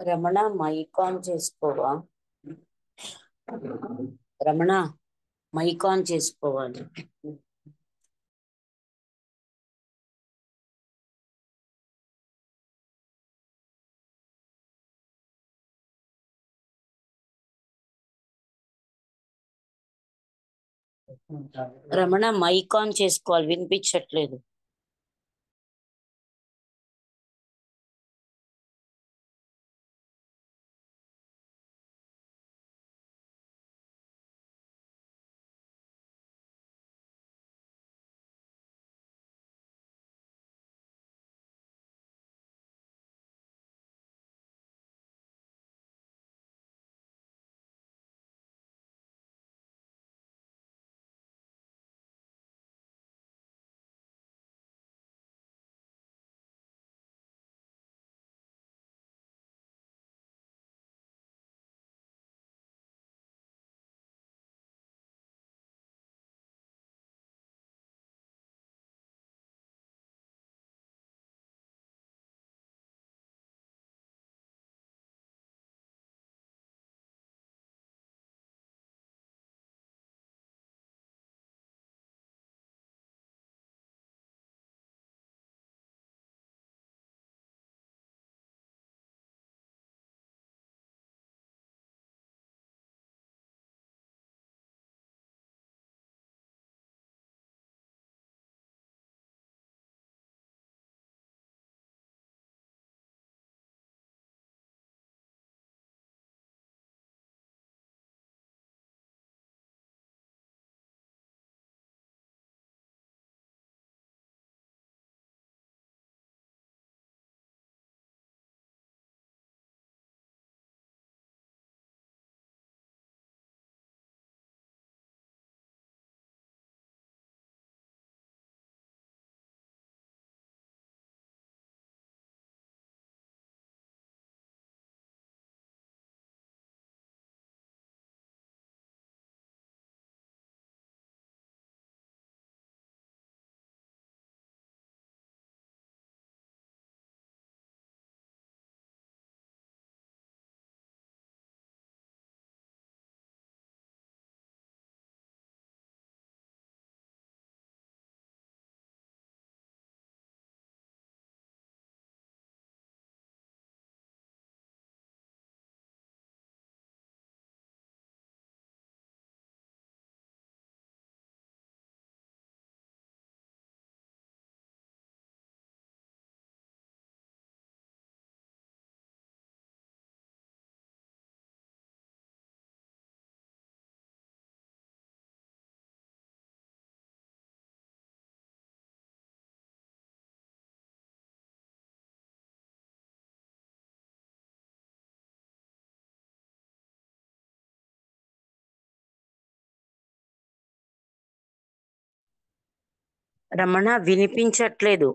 Ramana, mic on చేసుకోవా? Ramana, mic on చేసుకోవాలి. Ramana, mic on చేసుకోవాలి, వినిపించట్లేదు. రమణ, వినిపించట్లేదు.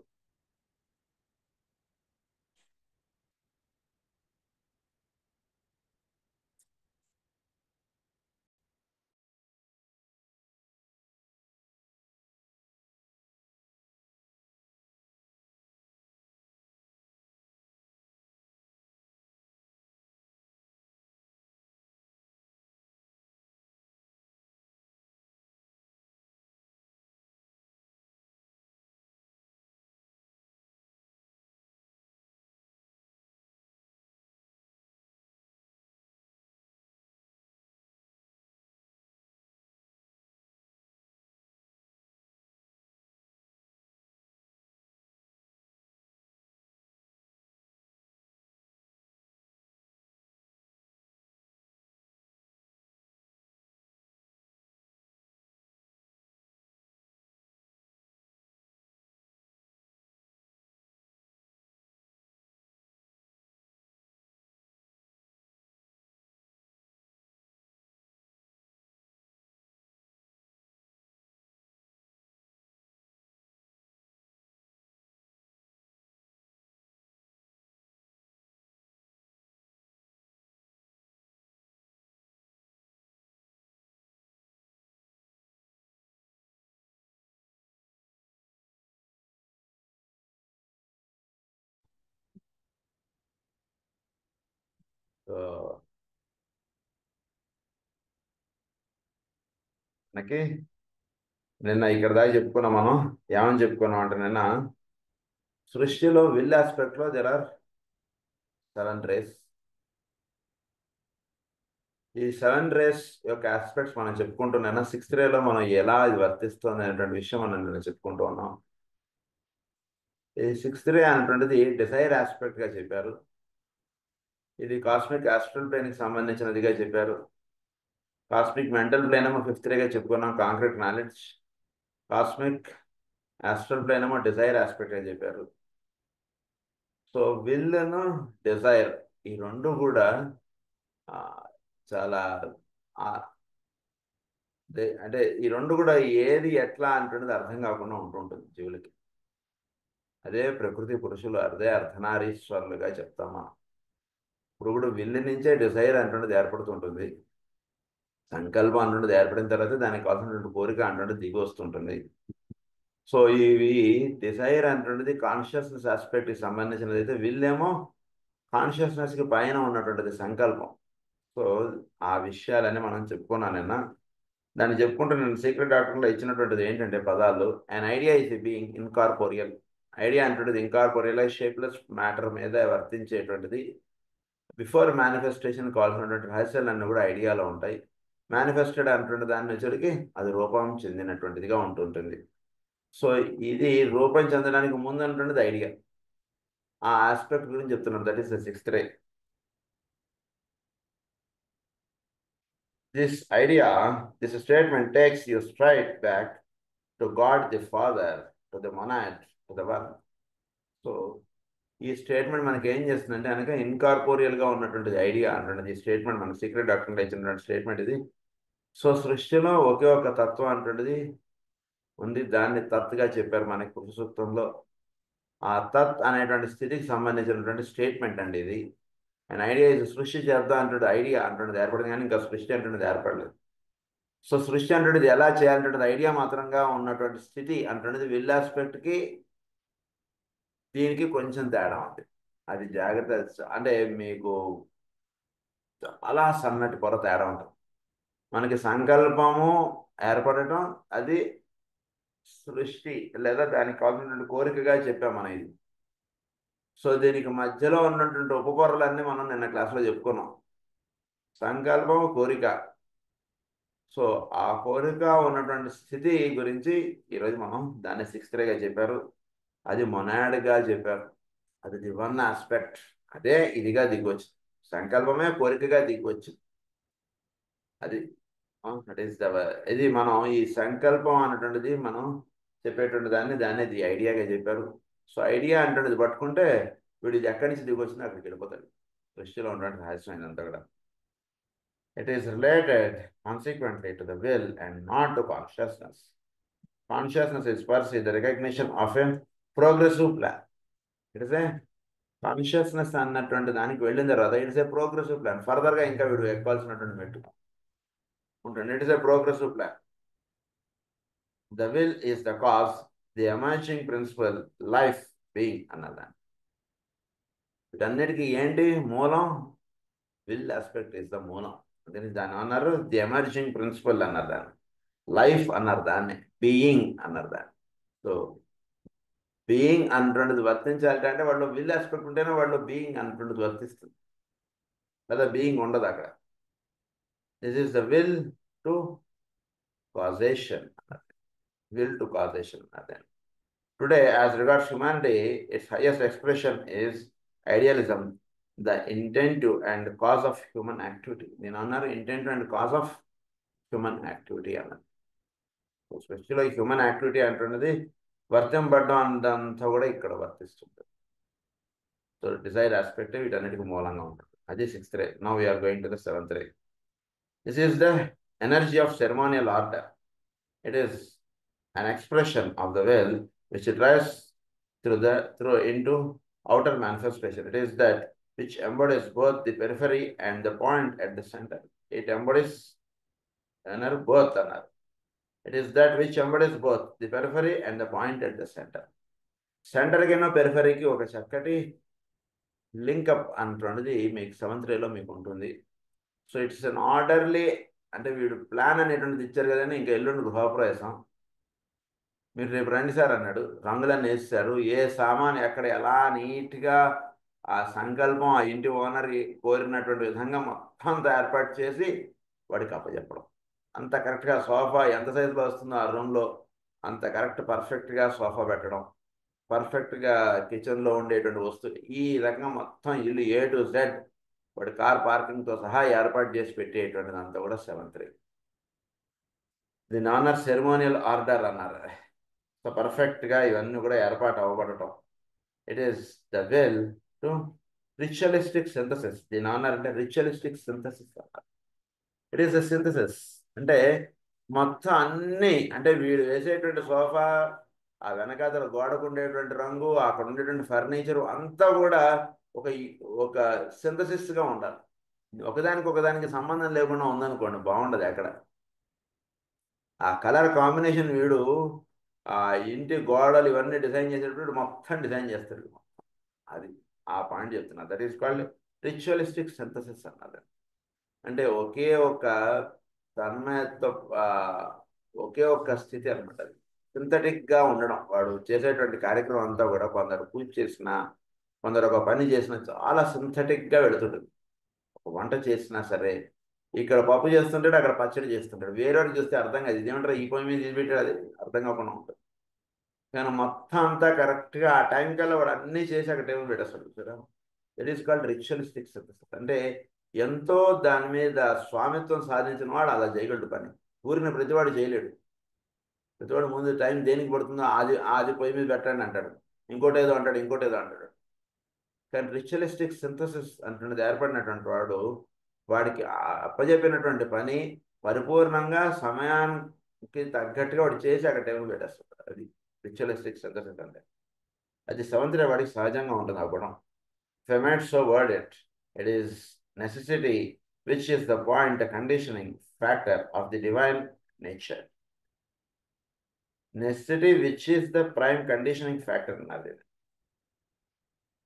సో మనకి నిన్న ఇక్కడ దాకా చెప్పుకున్నాం మనం. ఏమని చెప్పుకున్నాం అంటే నిన్న సృష్టిలో విల్ ఆస్పెక్ట్లో దెర్ ఆర్ 7 రేస్. ఈ 7 రేస్ యొక్క ఆస్పెక్ట్స్ మనం చెప్పుకుంటున్నా 6th రేలో మనం ఎలా ఇది వర్తిస్తుంది అనేటువంటి విషయం మనం నిన్న చెప్పుకుంటూ ఉన్నాం. ఈ 6th రే అనేటువంటిది డిజైర్ ఆస్పెక్ట్ గా చెప్పారు. ఇది కాస్మిక్ ఆస్ట్రల్ ప్లేన్ కి సంబంధించినదిగా చెప్పారు. కాస్మిక్ మెంటల్ ప్లేన్ ఏమో 5th రేగా చెప్పుకున్నాం, concrete knowledge. Cosmic astral plane ఏమో డిజైర్ ఆస్పెక్ట్ గా చెప్పారు. సో విల్ డిజైర్ ఈ రెండు కూడా చాలా అంటే ఈ రెండు కూడా ఏది ఎట్లా అంటున్నది అర్థం కాకుండా ఉంటుంటుంది జీవులకి. అదే ప్రకృతి పురుషులు అదే అర్ధనారీశ్వరులుగా చెప్తాం మనం. ఇప్పుడు కూడా విల్లు నుంచే డిజైర్ అంటున్నది ఏర్పడుతుంటుంది. సంకల్పం అంటున్నది ఏర్పడిన తర్వాత దానికి కావాల్సినటువంటి కోరిక అంటున్నది దిగి వస్తుంటుంది. సో ఇవి డిజైర్ అంటున్నది కాన్షియస్నెస్ ఆస్పెక్ట్కి సంబంధించినది అయితే, విల్ ఏమో కాన్షియస్నెస్కి పైన ఉన్నటువంటిది సంకల్పం. సో ఆ విషయాలని మనం చెప్పుకున్నాం నిన్న. దాన్ని చెప్పుకుంటూ నేను సీక్రెట్ డాక్టర్లో ఇచ్చినటువంటిది ఏంటంటే పదాలు, and idea is being incorporeal. Idea అంటున్నది ఇన్కార్పోరియల్ షేప్లెస్ మ్యాటర్ మీద వర్తించేటువంటిది. బిఫోర్ మేనిఫెస్టేషన్ కావాల్సినటువంటి రహస్యాలన్నీ కూడా ఐడియాలో ఉంటాయి. మేనిఫెస్టెడ్ అంటున్న దాన్ని వచ్చరికి అది రూపం చెందినటువంటిదిగా ఉంటుంటుంది. సో ఇది రూపం చెందడానికి ముందు అంటున్నది ఐడియా. ఆ ఆస్పెక్ట్ గురించి చెప్తున్నాను. That is the 6th ray. This idea, this statement takes you straight back to God the Father, to the monad, to the one. So ఈ స్టేట్మెంట్ మనకి ఏం చేస్తుందంటే కనుక ఇన్కార్పోరియల్గా ఉన్నటువంటి ఐడియా అంటున్నది. ఈ స్టేట్మెంట్ మన సీక్రెట్ డాక్టర్లో ఇచ్చినటువంటి స్టేట్మెంట్ ఇది. సో సృష్టిలో ఒకే ఒక తత్వం అంటున్నది ఉంది. దాన్ని తత్గా చెప్పారు మనకి పురుష సూక్తంలో. ఆ తత్ అనేటువంటి స్థితికి సంబంధించినటువంటి స్టేట్మెంట్ అండి ఇది. అండ్ ఐడియా ఇది సృష్టి చేద్దాం అంటున్నది ఐడియా అంటున్నది ఏర్పడింది, కానీ ఇంకా సృష్టి అంటున్నది ఏర్పడలేదు. సో సృష్టి అంటున్నది ఎలా చేయాలంటున్నది ఐడియా మాత్రంగా ఉన్నటువంటి స్థితి అంటున్నది విల్ ఆస్పెక్ట్కి దీనికి కొంచెం తేడా ఉంది. అది జాగ్రత్త. అంటే మీకు చాలా సన్నటి పొర తేడా ఉంటుంది. మనకి సంకల్పము ఏర్పడటం అది సృష్టి లేదా దానికి కావాల్సినటువంటి కోరికగా చెప్పాం మనం ఇది. సో దీనికి మధ్యలో ఉన్నటువంటి ఉపపొరలన్నీ మనం నిన్న క్లాస్లో చెప్పుకున్నాం. సంకల్పం, కోరిక. సో ఆ కోరిక ఉన్నటువంటి స్థితి గురించి ఈరోజు మనం దాన్ని 6th రేగా చెప్పారు. అది మొనాడ్గా చెప్పారు. అది ది వన్ ఆస్పెక్ట్. అదే ఇదిగా దిగొచ్చు. సంకల్పమే కోరికగా దిగొచ్చు. అది దట్ ఈస్ ద. ఇది మనం ఈ సంకల్పం అన్నటువంటిది మనం చెప్పేటువంటి దాన్ని ది ఐడియాగా చెప్పారు. సో ఐడియా అంటున్నది పట్టుకుంటే వీడు ఇది ఎక్కడి నుంచి దిగొచ్చినా అక్కడికి వెళ్ళిపోతాడు. సృష్టిలో ఉన్నటువంటి రహస్యమైనంత కూడా. It is related consequently to the will and not to consciousness. Consciousness is per se the recognition of a progressive plan. It is a consciousness అన్నటువంటి దానికి వెళ్ళిన తర్వాత ఇట్స్ ఏ ప్రోగ్రెసివ్ ప్లాన్. ఫర్దర్గా ఇంకా వీడు ఎక్కాల్సినటువంటి మెట్టు ఉంటుంది. It is a progressive plan. The will is the cause, the emerging principle, life being అన్నదాన్ని. వీటన్నిటికీ ఏంటి మూలం? విల్ ఆస్పెక్ట్ ఈస్ ద మూలం. దాన్ని అన్నారు ది ఎమర్జింగ్ ప్రిన్సిపల్ అన్నారు దాన్ని. లైఫ్ అన్నారు దాన్ని. బీయింగ్ అన్నారు దాన్ని. సో బీయింగ్ అన్నటువంటిది వర్తించాలంటే వాళ్ళు విల్ ఆస్పెక్ట్ ఉంటేనే వాళ్ళు బీయింగ్ అన్నటువంటిది వర్తిస్తుంది, లేదా బీయింగ్ ఉండదు అక్కడ. This is the will to causation. Will to causation. Today, as regards humanity, its highest expression is idealism, the intent to and cause of human activity. Then another intent and cause of human activity. Especially human activity అంటున్నది వర్తింపడ్డం అంతా కూడా ఇక్కడ వర్తిస్తుంది. So Dzire aspect వీటన్నిటికీ మూలంగా ఉంటుంది. అది 6th ray. Now we're going to the 7th ray. This is the energy of ceremonial order. It is an expression of the will which drives through into outer manifestation. It is that which embodies both the periphery and the point at the center. It embodies both. It is that which embodies both the periphery and the point at the center. Center ki no periphery ki oka chakkati link up అన్నటువంటిది మీకు 7th రేలో మీకు ఉంటుంది. So it's an orderly, అంటే వీడు plan అనేటువంటిది ఇచ్చారు కదండి, ఇంకా ఎల్లుండి గృహప్రవేశం, మీరు రేపు రండి సార్ అన్నాడు. రంగులన్నీ వేస్తారు, ఏ సామాన్ ఎక్కడ ఎలా నీట్గా ఆ సంకల్పం ఆ ఇంటి ఓనర్ కోరినటువంటి విధంగా మొత్తం అంతా ఏర్పాటు చేసి వాడికి అప్పచెప్పడం. అంత కరెక్ట్గా సోఫా ఎంత సైజులో వస్తుందో ఆ రూమ్లో అంత కరెక్ట్ పర్ఫెక్ట్గా సోఫా పెట్టడం, పర్ఫెక్ట్గా కిచెన్లో ఉండేటువంటి వస్తువులు, ఈ రకంగా మొత్తం ఇల్లు A to Z వాడి కార్ పార్కింగ్తో సహా ఏర్పాటు చేసి పెట్టేటువంటిది అంతా కూడా 7th రే. దీని ఆనర్ సెరమోనియల్ ఆర్డర్ అన్నారు. సో పర్ఫెక్ట్గా ఇవన్నీ కూడా ఏర్పాటు అవ్వబడటం. It is the will to ritualistic synthesis. దీని ఆనర్ అంటే రిచువలిస్టిక్ సింథసిస్ అన్నారు. ఇట్ ఈస్ ద సింథసిస్ అంటే మొత్తం అన్నీ, అంటే వీడు వేసేటువంటి సోఫా, ఆ వెనకాతల గోడకు ఉండేటువంటి రంగు, అక్కడ ఉండేటువంటి ఫర్నిచర్ అంతా కూడా ఒక ఒక సింథసిస్గా ఉండాలి. ఒకదానికి ఒకదానికి సంబంధం లేకుండా ఉందనుకోండి బాగుండదు ఎక్కడ. ఆ కలర్ కాంబినేషన్ వీడు ఆ ఇంటి గోడలు ఇవన్నీ డిజైన్ చేసేటప్పుడు మొత్తం డిజైన్ చేస్తాడు. అది ఆ పాయింట్ చెప్తున్నా. That is called ritualistic synthesis అన్నది. అంటే ఒకే ఒక తన్మయత్వ ఒకే ఒక్క స్థితి అనమాట. అది సింథటిక్గా ఉండడం. వాడు చేసేటువంటి కార్యక్రమం అంతా కూడా కొందరు పూజ చేసినా, కొందరు ఒక పని చేసినా చాలా సింథటిక్గా వెళుతుంటుంది. ఒక వంట చేసినా సరే, ఇక్కడ పప్పు చేస్తుంటాడు, అక్కడ పచ్చడి చేస్తుంటాడు. వేరేవాడు చూస్తే అర్థం కాదు, ఇదేమంటారు ఈ పొయ్యి మీద ఇది పెట్టాడు, అది అర్థం కాకుండా ఉంటుంది. కానీ మొత్తం అంతా కరెక్ట్గా ఆ టైం కల్లా వాడు అన్నీ చేసి అక్కడ టేబుల్ పెట్టేస్తాడు. సరే, it is called ritualistic synthesis. అంటే ఎంతో దాని మీద స్వామిత్వం సాధించిన వాడు అలా చేయగలడు పని. ఊరిన ప్రతివాడు చేయలేడు. ప్రతివాడు ముందు టైం దేనికి పడుతుందో అది అది పొయ్యి మీద పెట్టండి అంటాడు, ఇంకోటి ఏదో అంటాడు, ఇంకోటి ఏదో అంటాడు. కానీ రిచువలిస్టిక్ సింథసిస్ అంటున్నది ఏర్పడినటువంటి వాడు, వాడికి అప్పచెప్పినటువంటి పని పరిపూర్ణంగా సమయానికి తగ్గట్టుగా వాడు చేసి అక్కడ టేబుల్ పెట్టేస్తాడు. అది రిచువలిస్టిక్ సింథసిస్ అంటే. అది 7th రే వాడికి సహజంగా ఉంటుంది ఆ గుణం. Fermat so word it. It is necessity which is the point, the conditioning factor of the divine nature. Necessity which is the prime conditioning factor అన్నది.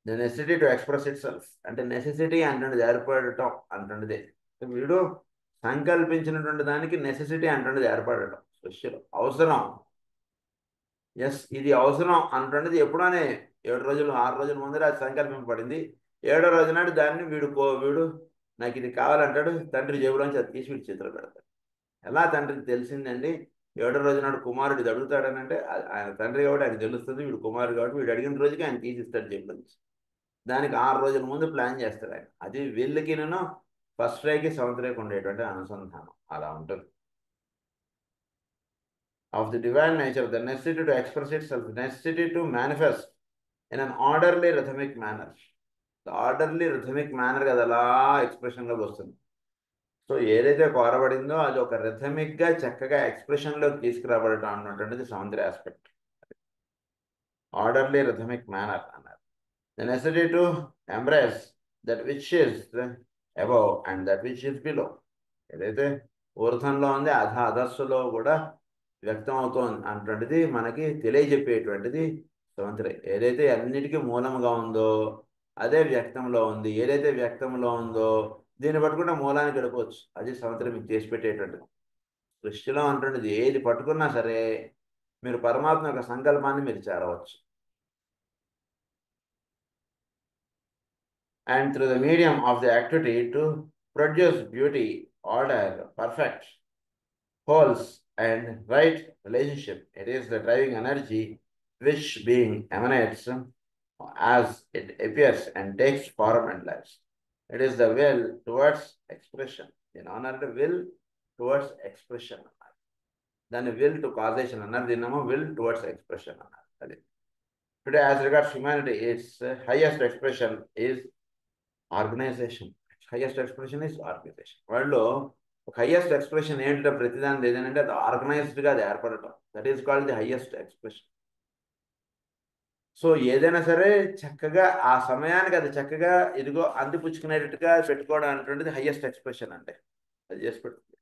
The necessity to express itself. అంటే necessity అంటున్నది ఏర్పడటం అంటున్నది. వీడు సంకల్పించినటువంటి దానికి necessity అంటున్నది ఏర్పడటం. సృష్టిలో అవసరం. ఎస్, ఇది అవసరం అంటున్నది ఎప్పుడోనే 7 రోజులు 6 రోజుల ముందర అది సంకల్పింపబడింది. 7వ రోజు నాడు దాన్ని వీడు నాకు ఇది కావాలంటాడు. తండ్రి జేబులోంచి అది తీసి వీడి చేతిలో పెడతాడు. ఎలా తండ్రికి తెలిసిందండి? 7వ రోజు నాడు కుమారుడు ఇది అడుగుతాడనంటే ఆయన తండ్రి కాబట్టి ఆయన తెలుస్తుంది, వీడు కుమారుడు కాబట్టి వీడు అడిగిన రోజుకి ఆయన తీసిస్తాడు జేబులోంచి. దానికి 6 రోజుల ముందు ప్లాన్ చేస్తాడు ఆయన. అది వీళ్ళకినూ ఫస్ట్ రేకి 7th రేకి ఉండేటువంటి అనుసంధానం అలా ఉంటుంది. Of the divine nature, the necessity to express itself, the necessity to manifest in an orderly rhythmic manner. The orderly rhythmic manner కదా అలా ఎక్స్ప్రెషన్లోకి వస్తుంది. సో ఏదైతే కోరబడిందో అది ఒక రిథమిక్గా చక్కగా ఎక్స్ప్రెషన్లోకి తీసుకురాబడటం అన్నటువంటిది 7th రే ఆస్పెక్ట్. ఆర్డర్లీ రిథమిక్ మేనర్ అన్నారు. The necessity to embrace that which is above and that which is below. ఏదైతే ఊర్ధంలో ఉంది అధస్సులో కూడా వ్యక్తం అవుతోంది అన్నటువంటిది మనకి తెలియజెప్పేటువంటిది 7th రే. ఏదైతే అన్నిటికీ మూలంగా ఉందో అదే వ్యక్తంలో ఉంది. ఏదైతే వ్యక్తంలో ఉందో దీన్ని పట్టుకుంటే మూలానికి గడపవచ్చు. అది 7th రే మీకు చేసి పెట్టేటువంటిది. సృష్టిలో అంటున్నది ఏది పట్టుకున్నా సరే మీరు పరమాత్మ యొక్క సంకల్పాన్ని మీరు చేరవచ్చు. And through the medium of the activity to produce beauty, order, perfect, wholes, and right relationship. It is the driving energy which being emanates as it appears and takes form and lives. It is the will towards expression. In honor the will towards expression. Then will to causation. Another will towards expression. Today, as regards humanity, its highest expression is organisation. Highest expression is organisation. వాళ్ళు ఒక highest expression ఏంటంటే ప్రతిదాని ఏదంటే అది ఆర్గనైజ్డ్గా అది ఏర్పడటం. That is called the highest expression. So ఏదైనా సరే చక్కగా ఆ సమయానికి అది చక్కగా ఇదిగో అందిపుచ్చుకునేటట్టుగా పెట్టుకోవడం అనేటువంటిది హైయెస్ట్ ఎక్స్ప్రెషన్ అంటే అది చేసి పెడుతుంది.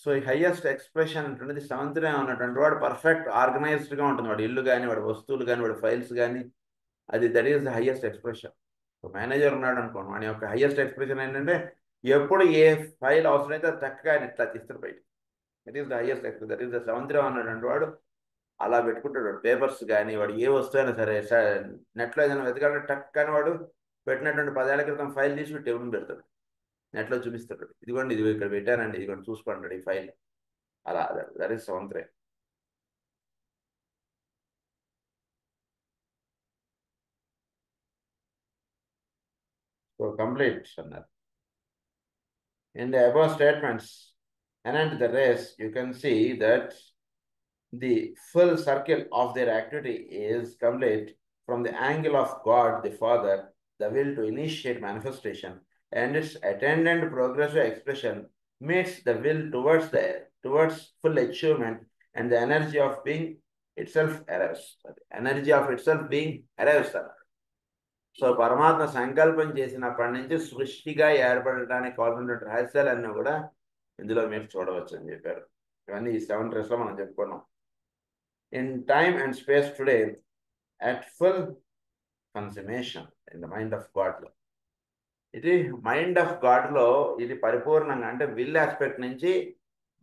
సో ఈ హైయెస్ట్ ఎక్స్ప్రెషన్ అనేటువంటిది 7th రే ఉన్నటువంటి వాడు పర్ఫెక్ట్ ఆర్గనైజ్డ్గా ఉంటుంది. వాడు ఇల్లు కానీ, వాడి వస్తువులు కానీ, వాడి ఫైల్స్ కానీ అది that is the highest expression. Manager ఉన్నాడు అనుకోండి, వాడి యొక్క హైయెస్ట్ ఎక్స్ప్రెషన్ ఏంటంటే ఎప్పుడు ఏ ఫైల్ అవసరమైతే అది చక్కగా ఆయన ఇట్లా తీస్తారు బయట. That is the highest expression. That is the సముద్రం అన్నటువంటి వాడు అలా పెట్టుకుంటాడు. పేపర్స్ కానీ వాడు ఏ వస్తువైనా సరే నెట్లో ఏదైనా వెతకాలంటే టక్ కానీ వాడు పెట్టినటువంటి 10 ఏళ్ల క్రితం ఫైల్ తీసి టేబుల్ పెడతాడు, నెట్లో చూపిస్తాడు, ఇదిగోండి ఇది ఇక్కడ పెట్టానండి, ఇదిగోండి చూసుకోండి ఈ ఫైల్. అలా దట్ ఈస్ సముద్రే. సో కంప్లీట్ అన్నారు. In the above statements anent the race, you can see that the full circle of their activity is complete from the angle of God the Father, the will to initiate manifestation, and its attendant progressive expression meets the will towards full achievement and the energy of being itself arrives. The energy of itself being arrives. So పరమాత్మ సంకల్పం చేసినప్పటి నుంచి సృష్టిగా ఏర్పడటానికి కావాల్సినటువంటి రహస్యాలన్నీ కూడా ఇందులో మీరు చూడవచ్చు అని చెప్పారు. ఇవన్నీ ఈ 7 రేస్లో మనం చెప్పుకున్నాం. In time and space today at full consummation in the mind of గాడ్లో, ఇది మైండ్ ఆఫ్ గాడ్లో ఇది పరిపూర్ణంగా అంటే విల్ ఆస్పెక్ట్ నుంచి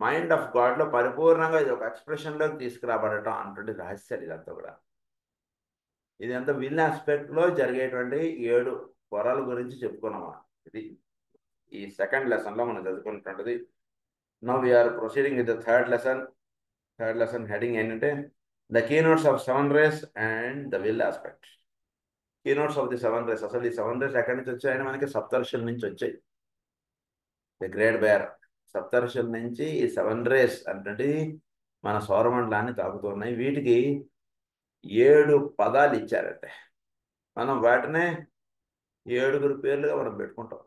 మైండ్ ఆఫ్ గాడ్లో పరిపూర్ణంగా ఇది ఒక ఎక్స్ప్రెషన్లోకి తీసుకురాబడటం అన్నటువంటి రహస్యాలు ఇదంతా కూడా. ఇదంతా విల్ ఆస్పెక్ట్లో జరిగేటువంటి 7 పొరల గురించి చెప్పుకున్నామా. ఇది ఈ సెకండ్ లెసన్లో మనం చదువుకున్నటువంటిది. Now we are proceeding with the third lesson heading ఏంటంటే the keynotes of 7 rays and the will aspect. Keynotes of the 7 rays. అసలు ఈ 7 rays ఎక్కడి నుంచి వచ్చాయని మనకి సప్తర్షుల నుంచి వచ్చాయి. ది గ్రేట్ బేర్ సప్తర్షుల నుంచి ఈ 7 rays అంటే మన సౌరమండలాన్ని తాకుతున్నాయి. వీటికి 7 పదాలు ఇచ్చారంటే మనం వాటినే 7 పేర్లుగా మనం పెట్టుకుంటాం.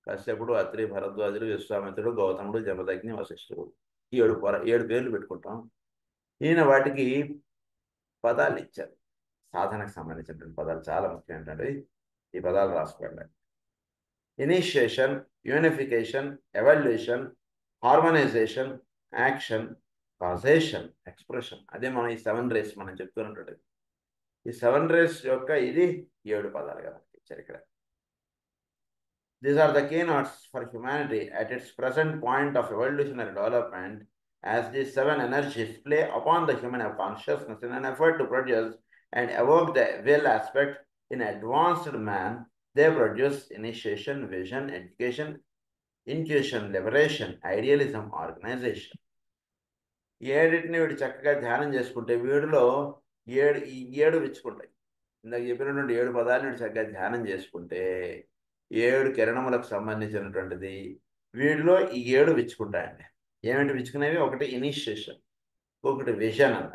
కశ్యపుడు, అత్రి, భరద్వాజుడు, విశ్వామిత్రుడు, గౌతముడు, జమదగ్ని, వశిష్ఠుడు, ఈ 7 పేర్లు పెట్టుకుంటాం. ఈయన వాటికి పదాలు ఇచ్చారు. సాధనకు సంబంధించినటువంటి పదాలు చాలా ముఖ్యం. ఏంటంటే ఈ పదాలు రాసుకోండి. Initiation, unification, evolution, harmonization, action, causation, expression. అదే మనం ఈ 7 rays మనం చెప్తున్నట్టు. ఈ 7 rays యొక్క ఇది 7 పదాలుగా మనకి ఇచ్చారు ఇక్కడ. These are the keynotes for humanity at its present point of evolutionary development, as these 7 energies play upon the human consciousness in an effort to produce and evoke the will aspect in advanced man. They produce initiation, vision, education, intuition, liberation, idealism, organization. ఈ 7టిని వీడు చక్కగా ధ్యానం చేసుకుంటే వీడిలో 7 విచ్చుకుంటాయి. ఇందాక చెప్పినటువంటి 7 పదాలను వీడు చక్కగా ధ్యానం చేసుకుంటే 7 కిరణములకు సంబంధించినటువంటిది వీడిలో ఈ 7 విచ్చుకుంటాయండి. ఏమిటి విచ్చుకునేవి? ఒకటి ఇనిషియేషన్, ఒకటి విజన్ అన్న,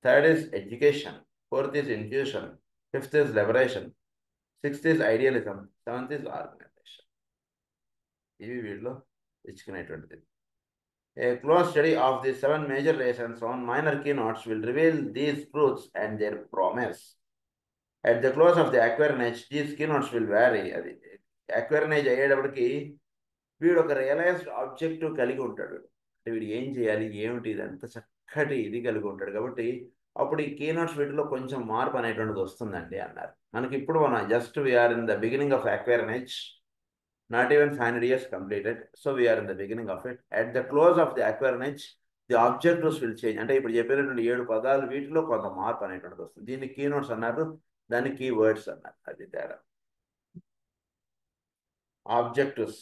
third is education, fourth is intuition, fifth is liberation, sixth is idealism, seventh is organisation. ఇవి వీడిలో విచ్చుకునేటువంటిది. A close study of the 7 major rays and 7 minor keynotes will reveal these truths and their promise. At the close of the Aquarian age, these keynotes will vary. అది Aquarian age అయ్యేటప్పటికి వీడు ఒక realised objective కలిగి ఉంటాడు. అంటే వీడు ఏం చేయాలి, ఏమిటి, ఇదంతా చక్కటి ఇది కలిగి ఉంటాడు. కాబట్టి అప్పుడు ఈ కీనోట్స్ వీటిలో కొంచెం మార్పు అనేటువంటిది వస్తుందండి అన్నారు. మనకి ఇప్పుడు మనం just we're in the beginning of Aquarian age. Not even 500 years completed. So we are in the beginning of it. At the close of the Aquarian age, the objectives will change. అంటే ఇప్పుడు చెప్పినటువంటి 7 పదాలు వీటిలో కొంత మార్పు అనేటువంటిది వస్తుంది. దీన్ని కీనోట్స్ అన్నారు, దాన్ని కీ వర్డ్స్ అన్నారు. అది తేడా. Objectives,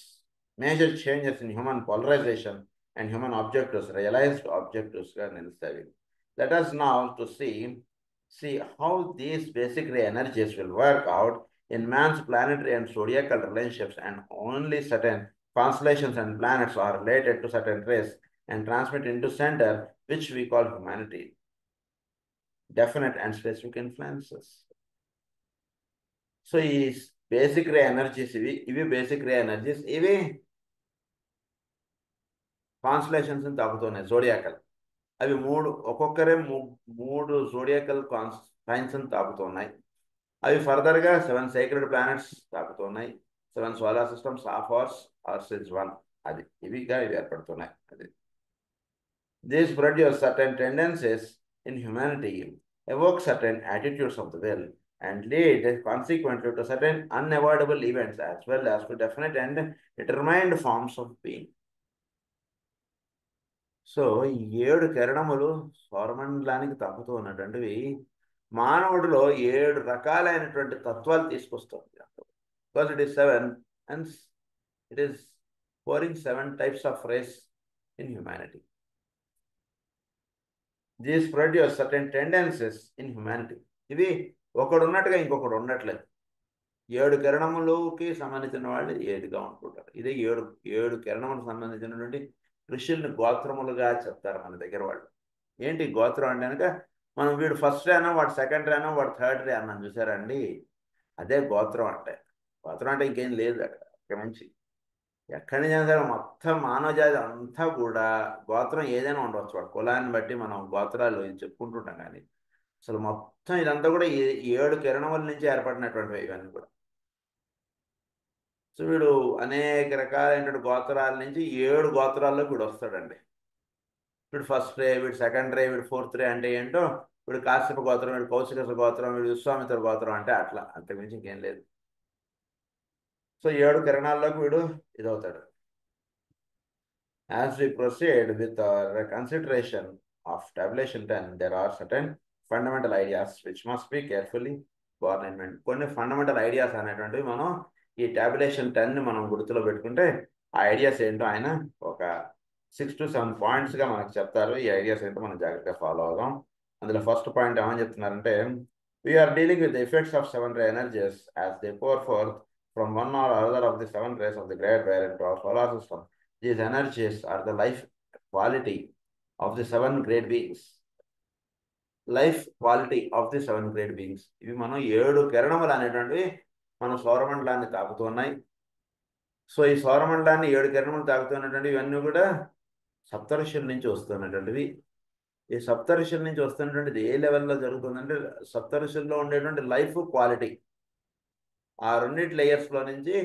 major changes in human polarization and human objectives, realized objectives గా నిలుస్తాయి. Let us now to see how these basic ray energies will work out in man's planetary and zodiacal relationships, and only certain constellations and planets are related to certain rays and transmit into center, which we call humanity. Definite and specific influences. So is basic ray energies, ఇవి basic ray energies, ఇవి constellations తాకుతున్నాయి. జోడియాకల్ అవి 3 ఒక్కొక్కరే 3 జోడియాకల్ science తాకుతున్నాయి. అవి ఫర్దర్గా 7 sacred planets తాకుతున్నాయి. 7 solar systems, half hours or 1. అది ఇవిగా ఇవి ఏర్పడుతున్నాయి. అది These produce certain tendencies in humanity, evoke certain attitudes of the will, and lead consequently to certain unavoidable events as well as to definite and determined forms of being. So ఈ 7 కిరణములు సౌరమండలానికి తప్పుతూ ఉన్నటువంటివి మానవుడిలో 7 రకాలైనటువంటి తత్వాలు తీసుకొస్తుంది. Because it is 7 and it is pouring 7 types of rays in humanity. These produce certain tendencies in humanity. ఇవి ఒకడు ఉన్నట్టుగా ఇంకొకడు ఉండట్లేదు. 7 కిరణములకి సంబంధించిన వాళ్ళు 7గా ఉంటుంటారు. ఇదే 7 కిరణములకు సంబంధించినటువంటి ఋషుల్ని గోత్రములుగా చెప్తారు మన దగ్గర వాళ్ళు. ఏంటి గోత్రం అంటే కనుక మనం వీడు ఫస్ట్ రేనో వాడు సెకండ్ రేనో వాడు థర్డ్ రే అన్నాను చూసారండి, అదే గోత్రం అంటే. గోత్రం అంటే ఇంకేం లేదు అక్కడ నుంచి ఎక్కడి నుంచి అయినా సరే మొత్తం మానవ జాతి అంతా కూడా గోత్రం ఏదైనా ఉండవచ్చు. వాడు కులాన్ని బట్టి మనం గోత్రాలు చెప్పుకుంటుంటాం, కానీ అసలు మొత్తం ఇదంతా కూడా 7 కిరణముల నుంచి ఏర్పడినటువంటివి ఇవన్నీ కూడా. సో వీడు అనేక రకాలైనటువంటి గోత్రాల నుంచి 7 గోత్రాల్లోకి వీడు వస్తాడండి. వీడు ఫస్ట్ రే, వీడు సెకండ్ రే, వీడు ఫోర్త్ రే అంటే ఏంటో, వీడు కాశ్యప గోత్రం, వీడు కౌశిక గోత్రం, వీడు విశ్వామిత్ర గోత్రం అంటే అట్లా, అంతకుమించి ఇంకేం లేదు. సో 7 కిరణాల్లోకి వీడు ఇదవుతాడు. As we proceed with our consideration of tabulation 10, there are certain fundamental ideas which must be carefully borne in mind. కొన్ని ఫండమెంటల్ ఐడియాస్ అనేటువంటివి మనం ఈ టాబులేషన్ 10ని మనం గుర్తులో పెట్టుకుంటే ఆ ఐడియాస్ ఏంటో ఆయన ఒక 6 to 7 పాయింట్స్గా మనకు చెప్తారు. ఈ ఐడియాస్ ఏంటో మనం జాగ్రత్తగా ఫాలో అవుదాం. అందులో ఫస్ట్ పాయింట్ ఏమని చెప్తున్నారంటే, we're dealing with the effects of 7 ray energies as they pour forth from one or other of the 7 rays of the great bear into our solar system. These energies are the life quality of the 7 great beings. Life quality of the 7 great beings. ఇవి మనం 7 కిరణములు అనేటువంటివి మన సౌరమండలాన్ని తాకుతున్నాయి. So ఈ సౌరమండలాన్ని 7 కిరణములు తాకుతున్నటువంటి ఇవన్నీ కూడా సప్తఋషుల నుంచి వస్తున్నటువంటివి. ఈ సప్తఋషుల నుంచి వస్తున్నటువంటిది ఏ లెవెల్లో జరుగుతుందంటే, సప్తఋషుల్లో ఉండేటువంటి లైఫ్ క్వాలిటీ ఆ రెండింటి లేయర్స్లో నుంచి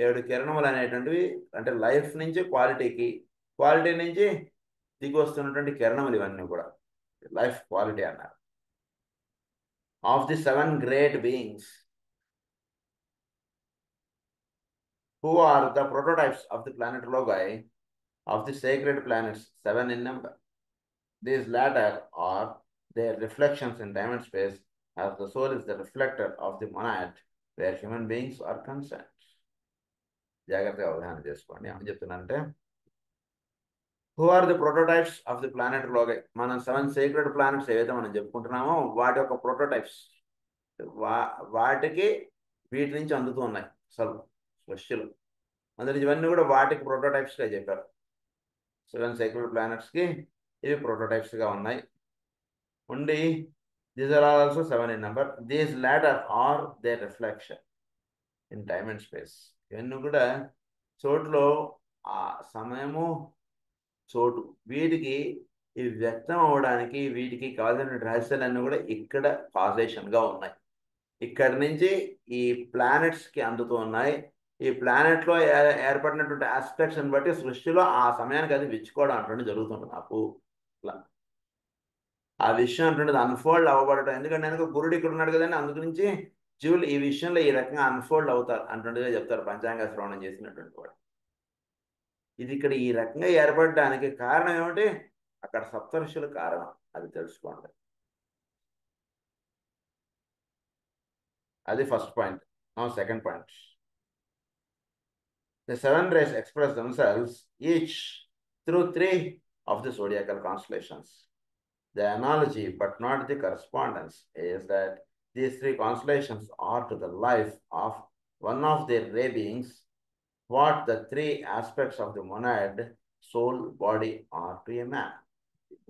7 కిరణములు అనేటువంటివి, అంటే లైఫ్ నుంచి క్వాలిటీకి, క్వాలిటీ నుంచి దిగి వస్తున్నటువంటి కిరణములు ఇవన్నీ కూడా లైఫ్ క్వాలిటీ అన్నారు. Of the 7 great beings who are the prototypes of the planet Logai, of the sacred planets, 7 in number. These latter are their reflections in time and space, as the soul is the reflector of the monad where human beings are concerned. జాగ్రత్తగా అవగాహన చేసుకోండి. ఏమని చెప్తున్నానంటే, who are the prototypes of the planet logoi. మనం 7 secret planets ఏవైతే మనం చెప్పుకుంటున్నామో వాటి యొక్క ప్రొటోటైప్స్, వాటికి వీటి నుంచి అందుతూ ఉన్నాయి అసలు స్పెషల్. అందులో ఇవన్నీ కూడా వాటికి ప్రొటోటైప్స్గా చెప్పారు. 7 సీక్రెట్ ప్లానెట్స్కి ఇవి ప్రొటోటైప్స్గా ఉన్నాయి ఉండి. These are also 7 in number. These latter are their reflection in time and space. ఇవన్నీ కూడా చోటులో ఆ సమయము చోటు వీటికి ఇవి వ్యక్తం అవ్వడానికి వీటికి కావాల్సిన రహస్యాలన్నీ కూడా ఇక్కడ కాజేషన్గా ఉన్నాయి. ఇక్కడి నుంచి ఈ ప్లానెట్స్కి అందుతూ ఉన్నాయి. ఈ ప్లానెట్లో ఏర్పడినటువంటి ఆస్పెక్ట్స్ని బట్టి సృష్టిలో ఆ సమయానికి అది విచ్చుకోవడం అంటుండే జరుగుతుంది. నాకు ఇట్లా ఆ విషయం అంటుండేది అన్ఫోల్డ్ అవ్వబడటం. ఎందుకంటే కనుక గురుడు ఇక్కడ ఉన్నాడు కదండి, అందు గురించి జీవులు ఈ విషయంలో ఈ రకంగా అన్ఫోల్డ్ అవుతారు అంటుండేగా చెప్తారు పంచాంగ శ్రవణం చేసినటువంటి వాడు. ఇది ఇక్కడ ఈ రకంగా ఏర్పడడానికి కారణం ఏమిటి? అక్కడ సప్తఋషుల కారణం, అది తెలుసుకోండి. అది first point. Now second point. The 7 rays express themselves each through 3 of the zodiacal constellations. The analogy, but not the correspondence, is that these 3 constellations are to the life of one of their ray beings what the 3 aspects of the monad, soul, body are to a man.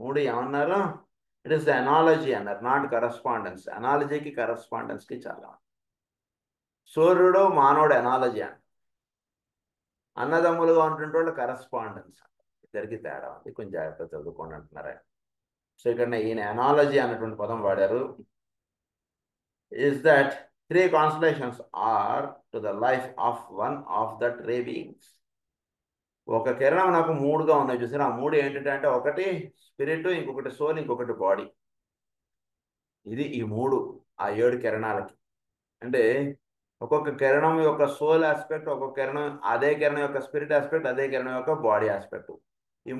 మూడు ఏమన్నారు? It is the analogy అన్నారు, not correspondence. అనాలజీకి కరస్పాండెన్స్కి చాలా. సూర్యుడు మానవుడు analogy అంట, అన్నదమ్ములుగా ఉంటుంటే వాళ్ళు correspondence అంట. ఇద్దరికి తేడా ఉంది, కొంచెం జాగ్రత్త చదువుకోండి అంటున్నారు ఆయన. సో ఇక్కడ ఈయన అనాలజీ అనేటువంటి పదం వాడారు. is that 3 constellations are to the life of one of that ray beings. ఒక కిరణం నాకు 3గా ఉన్నాయి చూసారు. ఆ 3 ఏంటంటే ఒకటి స్పిరిట్, ఇంకొకటి సోల్, ఇంకొకటి బాడీ. ఇది ఈ 3 ఆ 7 కిరణాలకి. అంటే ఒక్కొక్క కిరణం యొక్క సోల్ ఆస్పెక్ట్, ఒక్కొక్క కిరణం అదే కిరణం యొక్క స్పిరిట్ ఆస్పెక్ట్, అదే కిరణం యొక్క బాడీ ఆస్పెక్ట్. ఈ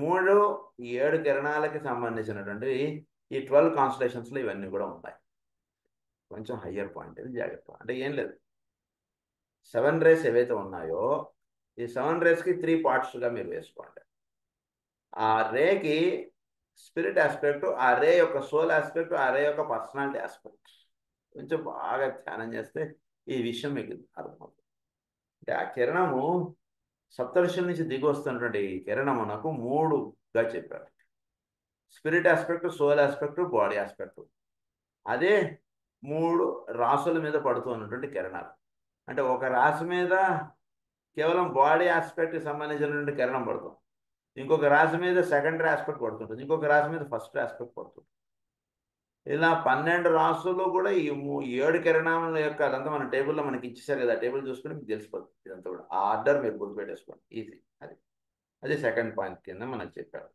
7 కిరణాలకి సంబంధించినటువంటి ఈ 12 కాన్స్టలేషన్స్లో ఇవన్నీ కూడా ఉంటాయి. కొంచెం హయ్యర్ పాయింట్ ఇది, జాగ్రత్త. అంటే ఏం లేదు, 7 రేస్ ఏవైతే ఉన్నాయో ఈ 7 రేస్కి 3 పార్ట్స్గా మీరు వేసుకోండి. ఆ రేకి స్పిరిట్ ఆస్పెక్ట్, ఆ రే యొక్క సోల్ ఆస్పెక్ట్, ఆ రే యొక్క పర్సనాలిటీ ఆస్పెక్ట్. కొంచెం బాగా ధ్యానం చేస్తే ఈ విషయం మీకు అర్థమవుతుంది. అంటే ఆ కిరణము సప్తర్షుల నుంచి దిగి వస్తున్నటువంటి ఈ కిరణము నాకు 3గా చెప్పారు. Spirit aspect, soul aspect, body aspect. అదే 3 రాసుల మీద పడుతున్నటువంటి కిరణాలు. అంటే ఒక రాశి మీద కేవలం బాడీ ఆస్పెక్ట్కి సంబంధించినటువంటి కిరణం పడుతుంది, ఇంకొక రాశి మీద సెకండరీ ఆస్పెక్ట్ పడుతుంటుంది, ఇంకొక రాశి మీద ఫస్ట్ ఆస్పెక్ట్ పడుతుంది. ఇలా 12 రాసులు కూడా ఈ 7 కిరణాల యొక్క అదంతా మన టేబుల్లో మనకి ఇచ్చేసారు కదా, టేబుల్ చూసుకుని మీకు తెలిసిపోతుంది ఇదంతా కూడా. ఆ ఆర్డర్ మీరు గుర్తుపెట్టేసుకోండి, ఈజీ. అది సెకండ్ పాయింట్ కింద మనకు చెప్పారు.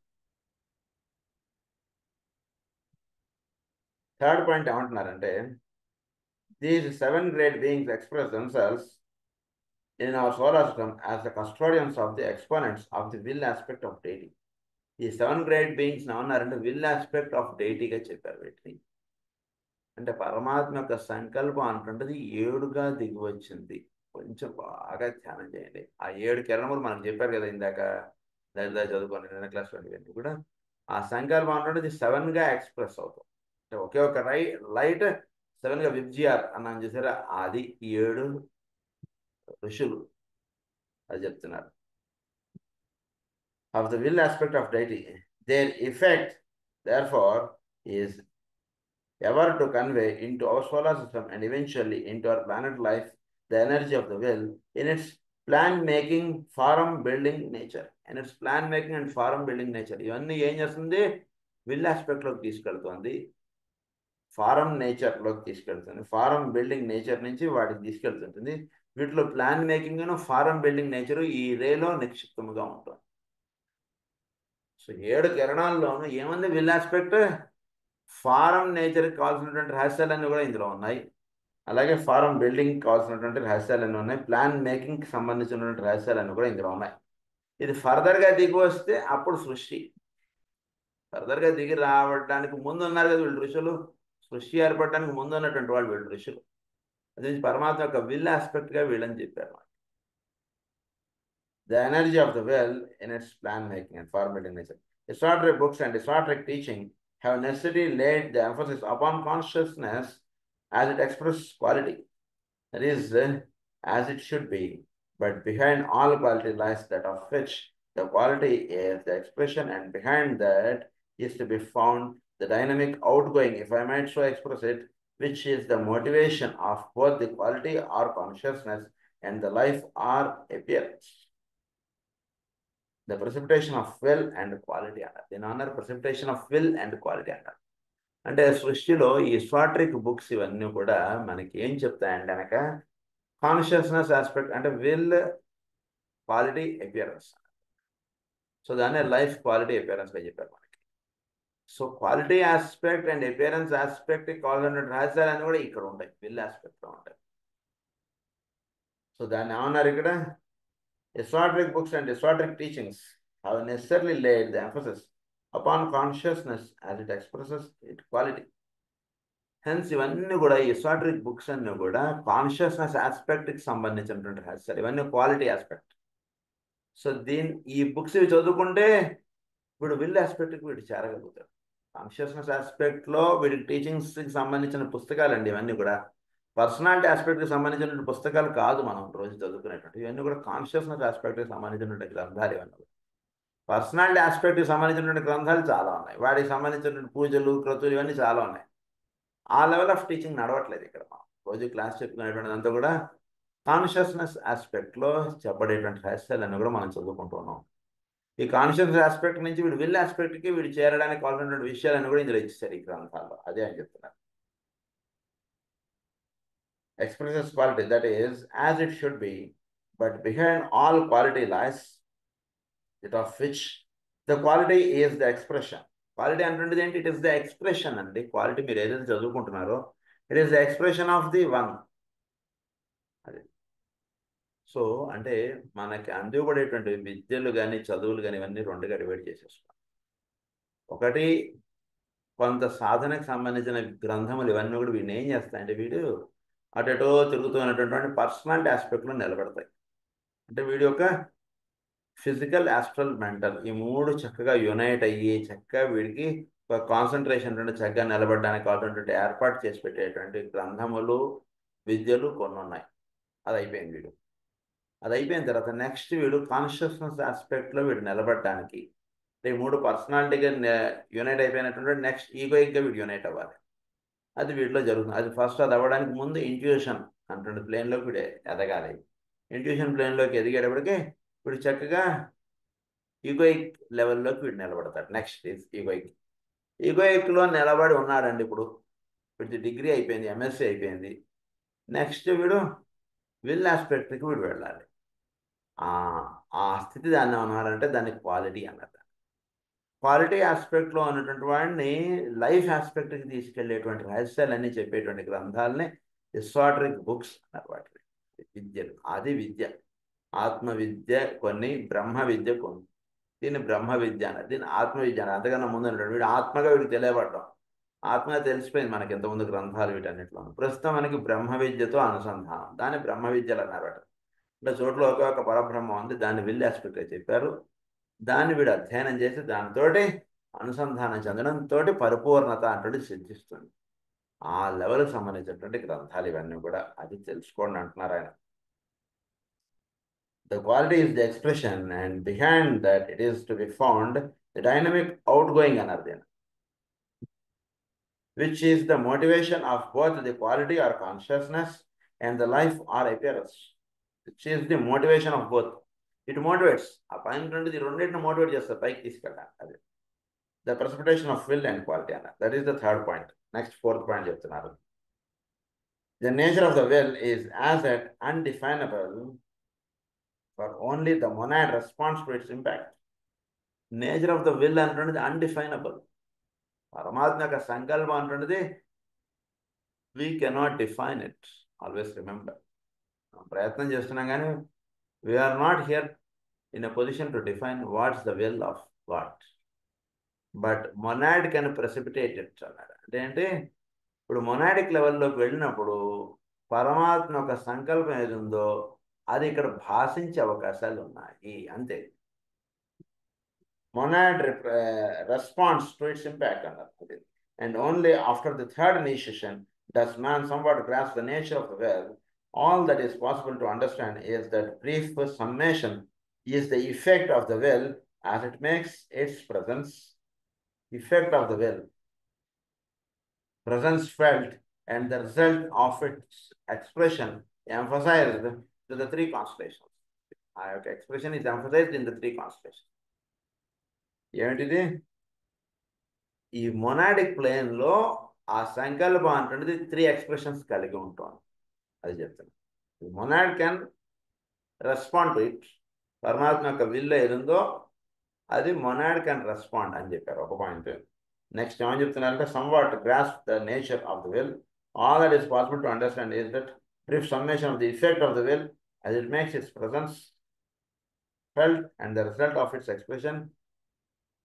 థర్డ్ పాయింట్ ఏమంటున్నారంటే, these 7 great beings express themselves in our solar system as the custodians of the exponents of the will aspect of deity. ఈ 7 great beings ఏమన్నారంటే విల్ ఆస్పెక్ట్ ఆఫ్ డెయిటీగా చెప్పారు వీటిని. అంటే పరమాత్మ యొక్క సంకల్పం అంటుంటది 7గా దిగి వచ్చింది. కొంచెం బాగా ధ్యానం చేయండి. ఆ 7 కిరణములు మనకు చెప్పారు కదా ఇందాక, లేదా చదువుకోండి, 2వ క్లాస్ ఇవన్నీ కూడా. ఆ సంకల్పం అంటుంటది 7గా ఎక్స్ప్రెస్ అవుతుంది. అంటే ఒకే ఒక లైట్ 7గా విబ్జిఆర్ అన్నాను చూసారా, అది 7 ఋషులు అది చెప్తున్నారు. Of the will aspect of deity, their effect therefore is ever to convey into our solar system and eventually into our planet life the energy of the will in its plan making, form building nature. In its plan making and form building nature, ఇవన్నీ ఏం చేస్తుంది, will ఆస్పెక్ట్లోకి తీసుకెళ్తుంది, form నేచర్లోకి తీసుకెళ్తుంది, form building nature నుంచి వాటికి తీసుకెళ్తుంటుంది. వీటిలో plan making, form building nature ఈ రేలో నిక్షిప్తముగా ఉంటుంది. సో 7 కిరణాల్లోనూ ఏముంది, విల్ ఆస్పెక్ట్. ఫారం నేచర్కి కావాల్సినటువంటి రహస్యాలన్నీ కూడా ఇందులో ఉన్నాయి. అలాగే ఫారం బిల్డింగ్కి కావాల్సినటువంటి రహస్యాలన్నీ ఉన్నాయి. ప్లాన్ మేకింగ్కి సంబంధించినటువంటి రహస్యాలన్నీ కూడా ఇందులో ఉన్నాయి. ఇది ఫర్దర్గా దిగి వస్తే అప్పుడు సృష్టి. ఫర్దర్గా దిగి రావడానికి ముందు ఉన్నారు కదా వీళ్ళు ఋషులు, సృష్టి ఏర్పడడానికి ముందు ఉన్నటువంటి వాళ్ళు వీళ్ళు ఋషులు. అది పరమాత్మ యొక్క విల్ ఆస్పెక్ట్గా వీళ్ళని చెప్పారు. The energy of the will in its plan making and form building nature. Esoteric books and esoteric teaching have necessarily laid the emphasis upon consciousness as it expresses quality. That is, as it should be. But behind all quality lies that of which the quality is the expression, and behind that is to be found the dynamic outgoing, if I might so express it, which is the motivation of both the quality or consciousness and the life or appearance. The precipitation of will and quality అంటారు. దీని అన్నారు precipitation of will and quality అంటారు. అంటే సృష్టిలో ఈ esoteric books ఇవన్నీ కూడా మనకి ఏం చెప్తాయంటే కనుక, కాన్షియస్నెస్ ఆస్పెక్ట్ అంటే విల్, క్వాలిటీ, అపియరెన్స్. సో దాన్ని లైఫ్ క్వాలిటీ అపియరెన్స్గా చెప్పారు మనకి. So quality aspect and appearance aspect కావాల్సిన రహస్యాలన్నీ కూడా ఇక్కడ ఉంటాయి, విల్ ఆస్పెక్ట్లో ఉంటాయి. సో దాన్ని ఏమన్నారు ఇక్కడ, esoteric books and esoteric teachings have necessarily laid the emphasis upon consciousness as it expresses its quality. Hence, ఇవన్నీ కూడా ఎసోటరిక్ బుక్స్ అన్నీ కూడా కాన్షియస్నెస్ ఆస్పెక్ట్కి సంబంధించినటువంటి రహస్యాలు, ఇవన్నీ క్వాలిటీ ఆస్పెక్ట్. సో ఈ బుక్స్ ఇవి చదువుకుంటే వీడు విల్ ఆస్పెక్ట్కి వీడు చేరగలుగుతాడు. కాన్షియస్నెస్ ఆస్పెక్ట్లో వీడికి టీచింగ్స్కి సంబంధించిన పుస్తకాలండి ఇవన్నీ కూడా. పర్సనాలిటీ ఆస్పెక్ట్కి సంబంధించినటువంటి పుస్తకాలు కాదు మనం రోజు చదువుకునేటువంటి, ఇవన్నీ కూడా కాన్షియస్నెస్ ఆస్పెక్ట్కి సంబంధించినటువంటి గ్రంథాలు ఇవన్నీ. పర్సనాలిటీ ఆస్పెక్ట్కి సంబంధించినటువంటి గ్రంథాలు చాలా ఉన్నాయి, వాటికి సంబంధించినటువంటి పూజలు, క్రతువులు ఇవన్నీ చాలా ఉన్నాయి. ఆ లెవెల్ ఆఫ్ టీచింగ్ నడవట్లేదు ఇక్కడ. మనం రోజు క్లాస్ చెప్పుకునేటువంటి అంతా కూడా కాన్షియస్నెస్ ఆస్పెక్ట్లో చెప్పబడేటువంటి రహస్యాలన్నీ కూడా మనం చదువుకుంటున్నాం. ఈ కాన్షియస్నెస్ ఆస్పెక్ట్ నుంచి వీడు విల్ ఆస్పెక్ట్కి వీడు చేరడానికి కావాల్సినటువంటి విషయాలన్నీ కూడా ఇందులో ఇచ్చేసారు ఈ గ్రంథాల్లో. అదే అని చెప్తున్నారు. Expresses quality, that is, as it should be, but behind all quality lies that of which the quality is the expression. Quality అంటే ఏంటి, ఇట్ ఈస్ ద ఎక్స్ప్రెషన్ అండి. క్వాలిటీ మీరు ఏదైతే చదువుకుంటున్నారో it is the expression of the one. అది. So అంటే మనకి అందుబడేటువంటి విద్యలు కానీ చదువులు కానీ ఇవన్నీ రెండుగా డివైడ్ చేసేస్తాం. ఒకటి కొంత సాధనకు సంబంధించిన గ్రంథములు ఇవన్నీ కూడా వీడిని ఏం చేస్తాయంటే వీడు అటో తిరుగుతున్నటువంటి పర్సనాలిటీ ఆస్పెక్ట్లో నిలబడతాయి. అంటే వీడి యొక్క ఫిజికల్, ఆస్ట్రల్, మెంటల్ ఈ మూడు చక్కగా యునైట్ అయ్యి చక్కగా వీడికి ఒక కాన్సన్ట్రేషన్ అంటే చక్కగా నిలబడడానికి కావాల్సినటువంటి ఏర్పాటు చేసి పెట్టేటువంటి గ్రంథములు విద్యలు కొన్ని ఉన్నాయి. అది అయిపోయింది వీడు. అది అయిపోయిన తర్వాత నెక్స్ట్ వీడు కాన్షియస్నెస్ ఆస్పెక్ట్లో వీడు నిలబడడానికి ఈ మూడు పర్సనాలిటీగా యునైట్ అయిపోయినటువంటి నెక్స్ట్ ఈగోయిక్గా వీడు యునైట్ అవ్వాలి. అది వీటిలో జరుగుతుంది. అది ఫస్ట్ అది అవ్వడానికి ముందు ఇంట్యూషన్ అంటుండే ప్లేన్లోకి వీడు ఎదగాలి. ఇంట్యూషన్ ప్లేన్లోకి ఎదిగేటప్పటికి వీడు చక్కగా ఈగోయిక్ లెవెల్లోకి వీడు నిలబడతాడు. Next is egoic. ఈగోయిక్లో నిలబడి ఉన్నాడండి. ఇప్పుడు వీడి డిగ్రీ అయిపోయింది, ఎంఎస్సీ అయిపోయింది. నెక్స్ట్ వీడు విల్ ఆస్పెక్ట్కి వీడు వెళ్ళాలి. ఆ స్థితి దాన్ని అన్నారంటే దాన్ని క్వాలిటీ అన్నారు. క్వాలిటీ ఆస్పెక్ట్లో ఉన్నటువంటి వాడిని లైఫ్ ఆస్పెక్ట్కి తీసుకెళ్లేటువంటి రహస్యాలన్నీ చెప్పేటువంటి గ్రంథాలని ఎసాటరిక్ బుక్స్ అన్నారు. వాటిని విద్యలు. అది విద్య. ఆత్మ విద్య కొన్ని, బ్రహ్మ విద్య కొన్ని. దీన్ని బ్రహ్మ విద్య అన్నారు, దీన్ని ఆత్మ విద్య అన్నారు. అంతకన్నా ముందు అన్నాడు వీడు ఆత్మగా వీడికి తెలియబడ్డాం. ఆత్మగా తెలిసిపోయింది మనకి ఇంతకుముందు గ్రంథాలు వీటన్నిటిలో. ప్రస్తుతం మనకి బ్రహ్మ విద్యతో అనుసంధానం, దాన్ని బ్రహ్మ విద్యలు అన్నారు. అంటే చోట్ల ఒక పరబ్రహ్మ ఉంది, దాన్ని విల్ ఆస్పెక్ట్గా చెప్పారు. దాన్ని వీడు అధ్యయనం చేసి దానితోటి అనుసంధానం చెందడంతో పరిపూర్ణత అంటే సిద్ధిస్తుంది. ఆ లెవెల్కి సంబంధించినటువంటి గ్రంథాలు ఇవన్నీ కూడా. అది తెలుసుకోండి అంటున్నారు ఆయన. The quality is the expression, and behind that it is to be found the dynamic outgoing energy, which is the motivation of both the quality or consciousness and the life or appearance, which is the motivation of both. It motivates. ఆ పైన నుండి రెండింటిని motivate చేస్తారు, పైకి తీసుకెళ్ళాలి. అది the precipitation of will and quality అన్నారు. That is the third point. Next fourth point చెప్తున్నారు. The nature of the will is as yet undefinable, for only the monad responds to its impact. Nature of the will అంటున్నది undefinable. పరమాత్మ యొక్క సంకల్పం అంటున్నది we cannot define it. Always remember. ప్రయత్నం చేస్తున్నాం కానీ we are not here in a position to define what's the will of God. But monad can precipitate it అన్నారు. అంటే ఇప్పుడు మొనాడిక్ లెవెల్లోకి వెళ్ళినప్పుడు పరమాత్మ యొక్క సంకల్పం ఏది ఉందో అది ఇక్కడ భాషించే అవకాశాలు ఉన్నాయి, అంతే. Monad response to its impact అన్నారు. And only after the third initiation does man somewhat grasp the nature of the will. All that is possible to understand is that brief summation is the effect of the will as it makes its presence. Effect of the will, presence felt, and the result of its expression emphasized to the three constellations. Our expression is emphasized in the three constellations. ఏమిటిది? ఈ monadic ప్లేన్లో ఆ సంకల్పం అంటున్నది 3 expressions కలిగి ఉంటాం. అది చెప్తాను. Monad can respond to it. పరమాత్మ యొక్క విల్ ఏదుందో అది మొనాడ్ కెన్ రెస్పాండ్ అని చెప్పారు ఒక పాయింట్. నెక్స్ట్ ఏమని చెప్తున్నారంటే somewhat grasp the nature of the will. All that is possible to understand is that brief summation of the effect of the will as it makes its presence felt and the result of its expression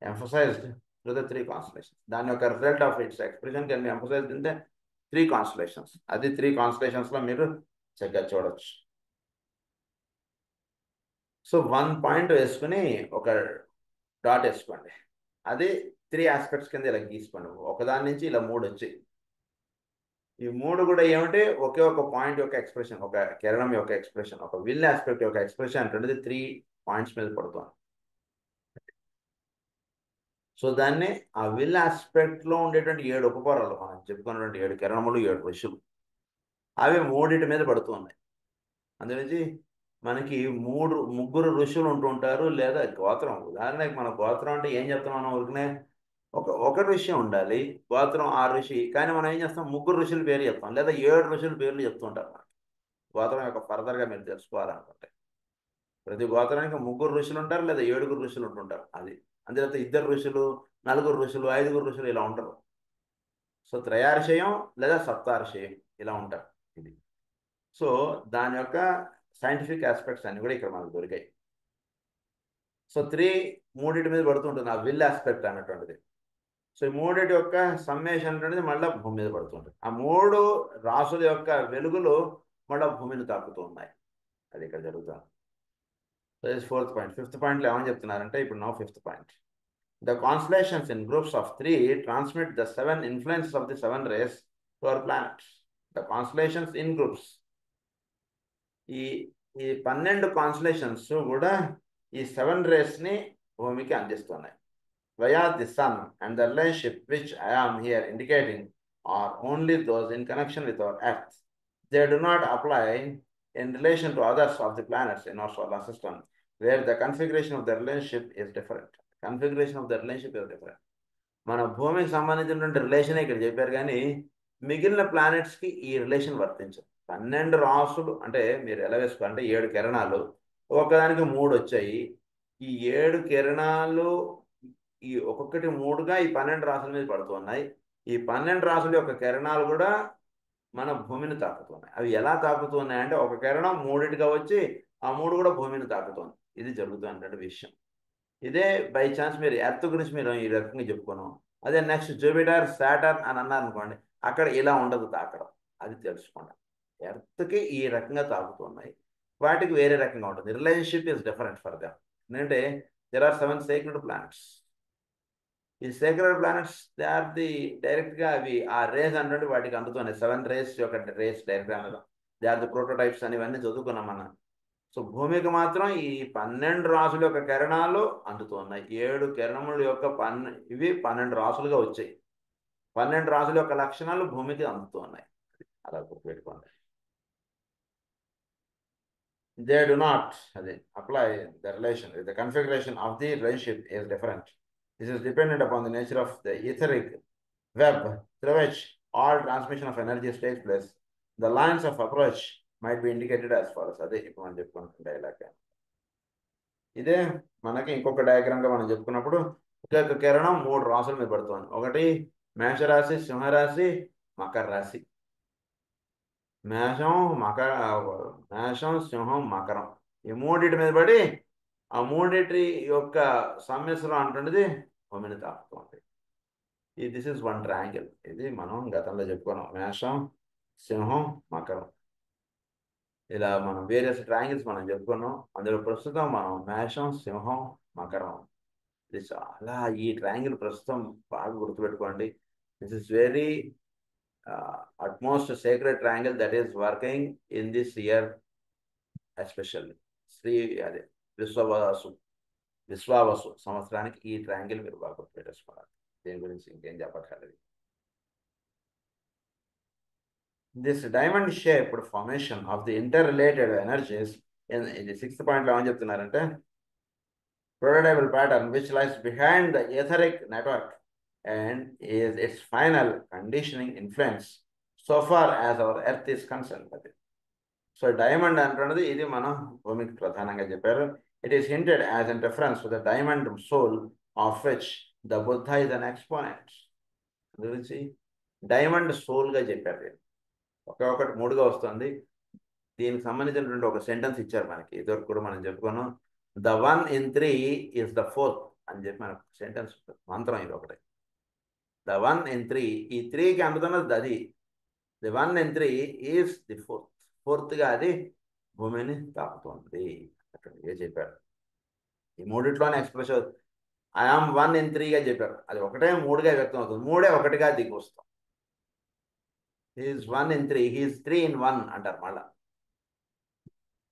emphasized through the 3 constellations. దాని యొక్క result of it's expression can be emphasised in the 3 constellations. అది 3 constellations-లో మీరు చక్కగా చూడొచ్చు. So 1 point వేసుకుని ఒక dot వేసుకోండి. అది 3 ఆస్పెక్ట్స్ కింద ఇలా గీసుకోండి. ఒకదాని నుంచి ఇలా 3 వచ్చాయి. ఈ 3 కూడా ఏమంటే ఒకే ఒక పాయింట్ యొక్క ఎక్స్ప్రెషన్, ఒక కిరణం యొక్క ఎక్స్ప్రెషన్, ఒక విల్ ఆస్పెక్ట్ యొక్క ఎక్స్ప్రెషన్ అంటున్నది 3 పాయింట్స్ మీద పడుతుంది. సో దాన్ని ఆ విల్ ఆస్పెక్ట్లో ఉండేటువంటి 7 ఉపపరాలు మనం చెప్పుకున్నటువంటి 7 కిరణములు 7 ఋషులు అవి 3 మీద పడుతూ ఉన్నాయి. అందుకని మనకి ముగ్గురు ఋషులు ఉంటుంటారు, లేదా గోత్రం. ఉదాహరణకి మన గోత్రం అంటే ఏం చెప్తాం మనం ఊరికనే ఒక ఋషి ఉండాలి, గోత్రం ఆ ఋషి. కానీ మనం ఏం చేస్తాం, 3 ఋషుల పేరు చెప్తాం, లేదా 7 ఋషుల పేర్లు చెప్తుంటాం. మనకి గోత్రం యొక్క ఫర్దర్గా మీరు తెలుసుకోవాలనుకుంటే ప్రతి గోత్రానికి 3 ఋషులు ఉంటారు, లేదా 7 ఋషులు ఉంటుంటారు. అది అందులో 2 ఋషులు, 4 ఋషులు, 5 ఋషులు ఇలా ఉంటారు. సో త్రయార్షయం లేదా సప్తార్షయం ఇలా ఉంటారు. ఇది సో దాని యొక్క సైంటిఫిక్ ఆస్పెక్ట్స్ అన్ని కూడా ఇక్కడ మనకు దొరికాయి. సో మూడింటి మీద పడుతుంటుంది ఆ విల్ ఆస్పెక్ట్ అన్నటువంటిది. సో ఈ మూడింటి యొక్క సమ్మేషన్ అనేది మళ్ళీ భూమి మీద పడుతుంటుంది. ఆ 3 రాసుల యొక్క వెలుగులు మళ్ళీ భూమిని తాకుతూ ఉన్నాయి. అది ఇక్కడ జరుగుతుంది. సో ఇది 4th పాయింట్. 5th పాయింట్లో ఏమని చెప్తున్నారంటే ఇప్పుడు fifth point. The constellations in groups of 3 transmit the 7 influences of the 7 rays to our planet. The constellations in groups. ఈ 12 కాన్స్టలేషన్స్ కూడా ఈ 7 రేస్ ని భూమికి అందిస్తున్నాయి. Via the sun and the relationship which I am here indicating are only those in connection with our Earth. They do not apply in relation to others of the planets in our solar system, where the configuration of the relationship is different. Configuration of the relationship is different. మన భూమికి సంబంధించినటువంటి relation ఇక్కడ చెప్పారు, కానీ మిగిలిన ప్లానెట్స్కి ఈ relation వర్తించదు. 12 రాసులు అంటే మీరు ఎలా వేసుకోవాలంటే 7 కిరణాలు, ఒకదానికి 3 వచ్చాయి. ఈ 7 కిరణాలు ఈ ఒక్కొక్కటి 3గా ఈ 12 రాసుల మీద పడుతున్నాయి. ఈ 12 రాసుల యొక్క కిరణాలు కూడా మన భూమిని తాకుతున్నాయి. అవి ఎలా తాకుతున్నాయి అంటే ఒక కిరణం 3గా వచ్చి ఆ 3 కూడా భూమిని తాకుతుంది. ఇది జరుగుతున్నటువంటి విషయం. ఇదే బై ఛాన్స్ మీరు ఎర్త్ గురించి మీరు ఈ రకంగా చెప్పుకున్నాం, అదే నెక్స్ట్ జూపిటర్ సాటర్న్ అని అన్నారు అనుకోండి, అక్కడ ఇలా ఉండదు తాకడం. అది తెలుసుకోండి. ఎర్త్కి ఈ రకంగా తాకుతున్నాయి, వాటికి వేరే రకంగా ఉంటుంది. Relationship is different for them. ఎందుకంటే దెర్ ఆర్ 7 సేక్రెడ్ ప్లానెట్స్. ఈ sacred planets they are the డైరెక్ట్గా అవి ఆ రేస్ అంటే వాటికి అందుతున్నాయి. 7 రేస్ యొక్క రేస్ డైరెక్ట్గా అనడం, దే ఆర్ ది ప్రోటోటైప్స్ అని ఇవన్నీ చదువుకున్నాం మనం. సో భూమికి మాత్రం ఈ 12 రాసుల యొక్క కిరణాలు అందుతున్నాయి. 7 కిరణముల యొక్క ఇవి 12 రాసులుగా వచ్చాయి. 12 రాసుల యొక్క లక్షణాలు భూమికి అందుతున్నాయి. అలా గుర్తుపెట్టుకోండి. They do not apply the relation. The configuration of the relationship is different. This is dependent upon the nature of the etheric web through which all transmission of energy takes place. The lines of approach might be indicated as follows. అదే ఇప్పుడు మనం చెప్పుకుంటున్న dialogue. ఇదే మనకి ఇంకొక డయాగ్రామ్గా మనం చెప్పుకున్నప్పుడు ఒక్కొక్క కిరణం 3 రాసుల మీద పడుతుంది. ఒకటి మేషరాశి, సింహరాశి, మకర రాశి. మేషం, సింహం, మకరం ఈ 3 మీద పడి ఆ 3 యొక్క సమ్మిశ్రం అంటున్నది భూమిని తాకుతుంది. This is one triangle. ఇది మనం గతంలో చెప్పుకున్నాం. మేషం, సింహం, మకరం, ఇలా మనం వేరియస్ ట్రయాంగిల్స్ మనం చెప్పుకున్నాం. అందులో ప్రస్తుతం మనం మేషం, సింహం, మకరం. ఇది చాలా ఈ ట్రయాంగిల్ ప్రస్తుతం బాగా గుర్తుపెట్టుకోండి. This is very utmost sacred triangle that is working in this year, especially Vishwavasu సంవత్సరానికి ఈ ట్రయాంగిల్ మీరు బాగా గుర్తుపెట్టేసుకోవాలి. దీని గురించి ఇంకేం చెప్పట్లేదు. This diamond shaped formation of the interrelated energies in the 6th point లో ఏమని చెప్తున్నారంటే prototypal pattern which lies behind the etheric network and is its final conditioning influence so far as our earth is concerned. So diamond అంటున్నది ఇది మనం భూమికి ప్రధానంగా చెప్పారు. It is hinted as in reference to the diamond soul of which the Buddha is an exponent. గురించి diamond సోల్గా చెప్పారు. ఒకటి 3గా వస్తుంది. దీనికి సంబంధించినటువంటి ఒక సెంటెన్స్ ఇచ్చారు మనకి. ఇదివరకు కూడా మనం చెప్పుకున్నాం. The 1 in 3 is the 4th అని చెప్పి మనకు సెంటెన్స్ మంత్రం. ఇది ఒకటి. The 1 in 3, ఈ 3కి అందుతున్నది అది. The 1 in 3 is the 4th. 4th-గా అది భూమిని తాకుతుంది. అక్కడ చెప్పారు. ఈ 3లోనే ఎక్స్ప్రెస్ అవుతుంది. ఐఆమ్ 1 in 3గా చెప్పారు. అది ఒకటే 3గా వ్యక్తం అవుతుంది. 3 1గా దిగి వస్తాం. హీఈస్ 1 in 3, హీఈస్ 3 in 1 అంటారు మళ్ళా.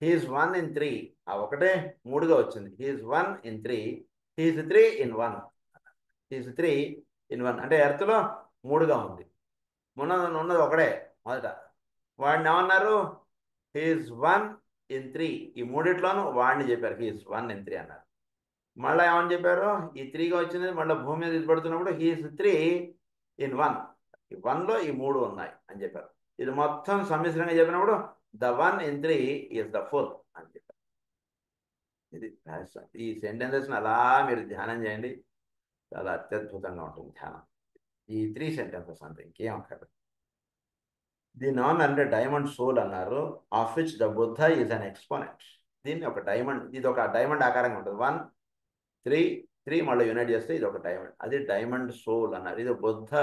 హీఈస్ 1 in 3, ఆ ఒకటే 3గా వచ్చింది. He is 1 in 3, he is 3 in 1. He is 3 in 1 అంటే ఎర్త్లో 3గా ఉంది. ఉన్నది ఒకడే మొదట. వాడిని ఏమన్నారు? He is 1 in 3. ఈ 3లోనూ వాడిని చెప్పారు. హీఈస్ 1 in 3 అన్నారు. మళ్ళీ ఏమని చెప్పారు? ఈ 3గా వచ్చింది మళ్ళీ భూమి మీద పడుతున్నప్పుడు హీఈస్ 3 in 1. ఈ 1లో ఈ 3 ఉన్నాయి అని చెప్పారు. ఇది మొత్తం సమ్మిశ్రంగా చెప్పినప్పుడు the 1 in 3 is the 4th అని చెప్పారు. ఇది ఈ సెంటెన్సెస్ని అలా మీరు ధ్యానం చేయండి. చాలా అత్యద్భుతంగా ఉంటుంది ధ్యానం. ఈ 3 సెంటెన్సెస్ అంతే, ఇంకేం అక్కర్లేదు. దీని ఆన్ అంటే డైమండ్ సోల్ అన్నారు, of which the Buddha is an exponent. దీన్ని ఒక డైమండ్, ఇది ఒక డైమండ్ ఆకారంగా ఉంటుంది. 1 3 3 మళ్ళీ యునైట్ చేస్తే ఇది ఒక డైమండ్, అది డైమండ్ సోల్ అన్నారు. ఇది బుద్ధ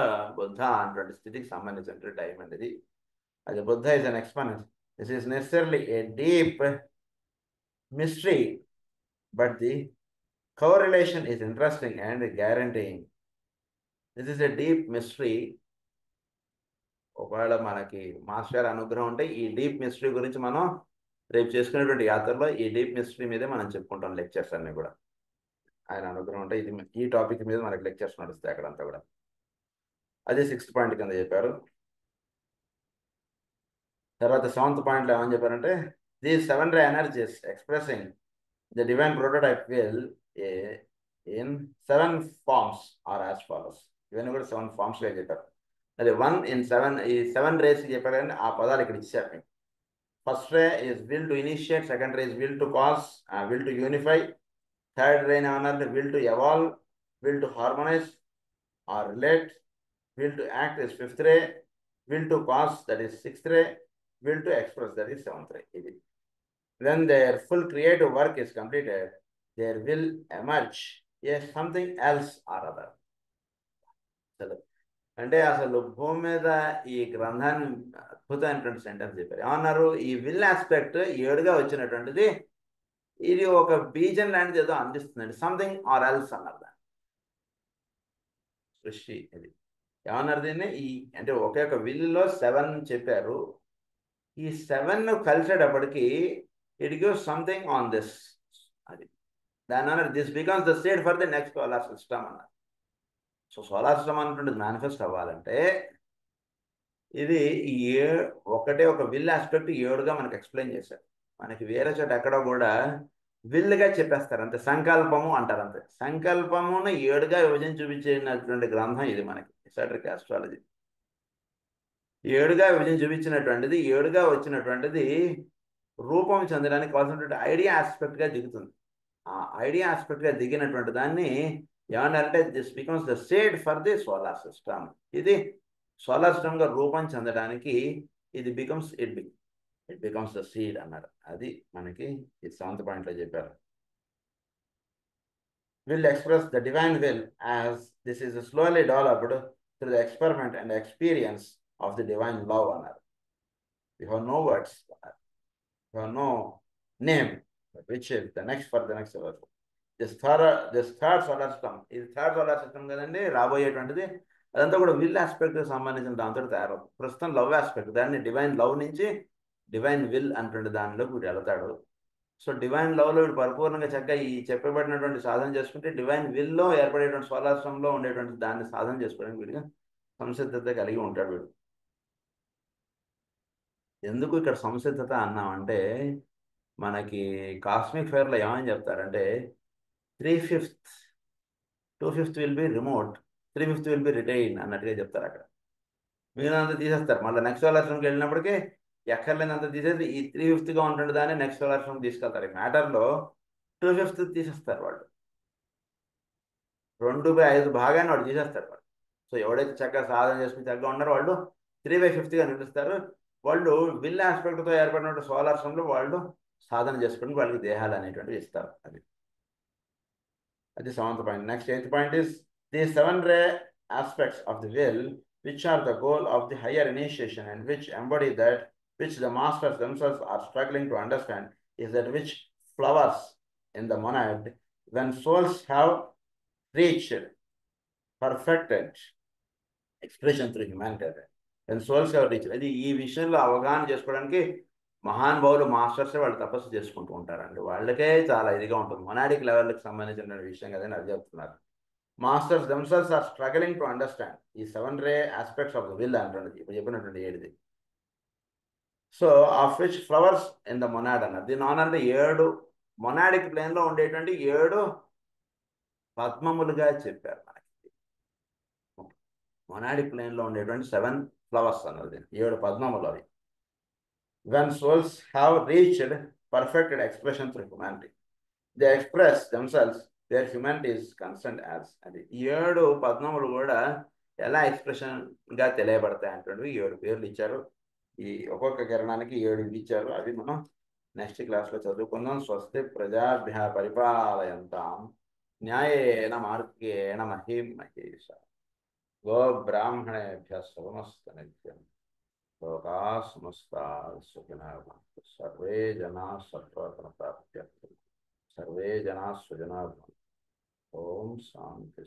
అటువంటి స్థితికి సంబంధించిన డైమండ్ ఇది. అది Buddha is an exponent. This is necessarily A deep mystery, but the correlation is interesting and guaranteeing. This is a deep mystery. ఒకవేళ మనకి మాస్టర్ అనుగ్రహం ఉంటే ఈ డీప్ మిస్టరీ గురించి మనం రేపు చేసుకునేటువంటి యాత్రలో ఈ డీప్ మిస్టరీ మీదే మనం చెప్పుకుంటాం లెక్చర్స్ అన్ని కూడా. ఆయన అనుగ్రహం ఉంటే ఇది ఈ టాపిక్ మీద మనకి లెక్చర్స్ నడుస్తాయి అక్కడంతా కూడా. అదే 6th పాయింట్ కింద చెప్పారు. తర్వాత 7th పాయింట్లో ఏమని చెప్పారంటే, the 7 ray energies expressing the divine prototype will in 7 forms are as follows. ఇవన్నీ కూడా 7 forms గా చెప్పారు. అదే 1 in 7, ఈ 7 rays చెప్పారు కానీ ఆ పదాలు ఇక్కడ ఇచ్చారు మీకు. First ray is will to initiate, second ray is will to cause, will to unify, third ray ఏమన్నారు will to evolve, will to harmonize or relate, will to act is 5th ray, will to cause that is 6th ray, will to express that is 7th ray. When their full creative work is completed, there will emerge something else or other. అంటే అసలు భూమి మీద ఈ గ్రంథాన్ని అద్భుతమైనటువంటి sentence చెప్పారు. ఏమన్నారు, ఈ విల్ ఆస్పెక్ట్ 7గా వచ్చినటువంటిది ఇది ఒక బీజం లాంటిది ఏదో అందిస్తుందండి, సంథింగ్ ఆర్ ఎల్స్ అన్నారు దాన్ని. సృష్టి ఇది ఏమన్నారు దీన్ని, ఈ అంటే ఒకే ఒక విల్లో 7 చెప్పారు. ఈ 7 కలిసేటప్పటికి it gives something on this. అది దాని అన్నారు this becomes the state for the next solar system అన్నారు. సో సోలార్ సిస్టమ్ అన్నటువంటిది మేనిఫెస్ట్ అవ్వాలంటే ఇది ఒకటే ఒక విల్ ఆస్పెక్ట్ 7గా మనకు ఎక్స్ప్లెయిన్ చేశారు. మనకి వేరే చోట ఎక్కడో కూడా విల్లుగా చెప్పేస్తారు అంతే, సంకల్పము అంటారు అంతే. సంకల్పమును 7గా విభజించి చూపించినటువంటి గ్రంథం ఇది మనకి ఎసాట్రిక్ ఆస్ట్రాలజీ. 7గా విభజించి చూపించినటువంటిది 7గా వచ్చినటువంటిది రూపం చెందడానికి కావాల్సినటువంటి ఐడియా ఆస్పెక్ట్గా దిగుతుంది. ఆ ఐడియా ఆస్పెక్ట్గా దిగినటువంటి దాన్ని ఏమన్నారంటే this becomes the state for the solar system. ఇది సోలార్ సిస్టమ్గా రూపం చెందడానికి ఇది ఇట్ బికమ్స్ ద సీడ్ అన్నారు. అది మనకి ఈ 7th పాయింట్లో చెప్పారు. Will express the divine will as this is slowly developed through the experiment and experience of the divine love అన్నారు. We have no words, we have no name, which is the next solar system. This third solar system, ఇది third solar system కదండి రాబోయేటువంటిది. అదంతా కూడా will aspect సంబంధించిన దాంతో తయారవుతుంది. ప్రస్తుతం love aspect, దాన్ని డివైన్ లవ్ నుంచి డివైన్ విల్ అన్నటువంటి దానిలోకి వీడు వెళతాడు. సో డివైన్ లవ్లో వీడు పరిపూర్ణంగా చక్కగా ఈ చెప్పబడినటువంటి సాధన చేసుకుంటే డివైన్ విల్లో ఏర్పడేటువంటి సోలార్ సిస్టంలో ఉండేటువంటి దాన్ని సాధన చేసుకోవడానికి వీడిగా సంసిద్ధత కలిగి ఉంటాడు వీడు. ఎందుకు ఇక్కడ సంసిద్ధత అన్నామంటే మనకి కాస్మిక్ ఫైర్లో ఏమని చెప్తారంటే 3/5 2/5 will be remote, 3/5 will be retain అన్నట్టుగా చెప్తారు. అక్కడ మిగిలినంత తీసేస్తారు. మళ్ళీ నెక్స్ట్ సోలార్ సిస్టమ్కి వెళ్ళినప్పటికీ ఎక్కర్లేనంత తీసేసి ఈ 3/5గా ఉంటుంది దాన్ని నెక్స్ట్ సోలార్ సిస్టమ్ తీసుకెళ్తారు. ఈ మ్యాటర్లో 2/5 తీసేస్తారు వాళ్ళు, 2/5 భాగాన్ని వాడు తీసేస్తారు వాళ్ళు. సో ఎవడైతే చక్కగా సాధన చేసుకుని చక్కగా ఉన్నారో వాళ్ళు 3/5గా నిలుస్తారు. వాళ్ళు విల్ ఆస్పెక్ట్తో ఏర్పడినటువంటి సోలార్ సిస్టంలో వాళ్ళు సాధన చేసుకుని వాళ్ళకి దేహాలు అనేటువంటివి ఇస్తారు. అది 7th point. Next 8th point is the 7 ray aspects of the will which are the goal of the higher initiation and which embody that which the masters themselves are struggling to understand is that which flowers in the monad when souls have reached perfected expression through humanity. When souls have reached, అది ఈ విషయంలో అవగాహన చేసుకోవడానికి మహానుభావులు masters వాళ్ళు తపస్సు చేసుకుంటూ ఉంటారండి. వాళ్ళకే చాలా ఇదిగా ఉంటుంది. మొనాడిక్ లెవెల్కి సంబంధించిన విషయం కదని అది చెప్తున్నారు. Masters themselves are struggling to understand ఈ 7 ray aspects of the will అంటున్నది ఇప్పుడు చెప్పినటువంటి 7ది. So of which flowers in the monad అన్నారు. దీని అంటే 7 మొనాడిక్ ప్లేన్లో ఉండేటువంటి 7 పద్మములుగా చెప్పారు మనకి. మొనాడిక్ ప్లేన్లో ఉండేటువంటి 7 ఫ్లవర్స్ అన్నది 7 పద్మములు అవి. When souls have reached perfected expression through humanity, they express themselves, their humanity is constant as. అది 7 పద్మములు కూడా ఎలా ఎక్స్ప్రెషన్గా తెలియబడతాయి అంటే 7 పేర్లు ఇచ్చారు. ఈ ఒక్కొక్క కిరణానికి 7 ఇచ్చారు. అవి మనం నెక్స్ట్ క్లాస్లో చదువుకుందాం. స్వస్తి ప్రజాభ్య పరిపాలయంతాం న్యాయేన మార్గేణ మహీం మహేష గో బ్రాహ్మణేభ్య శుభమస్తు నిత్యం లోకా సమస్తా సుఖినః భవంతు సర్వే జనా సత్వప్రాప్త్యర్థం సర్వే జనా సుజనా భవంతు ఓం శాంతి.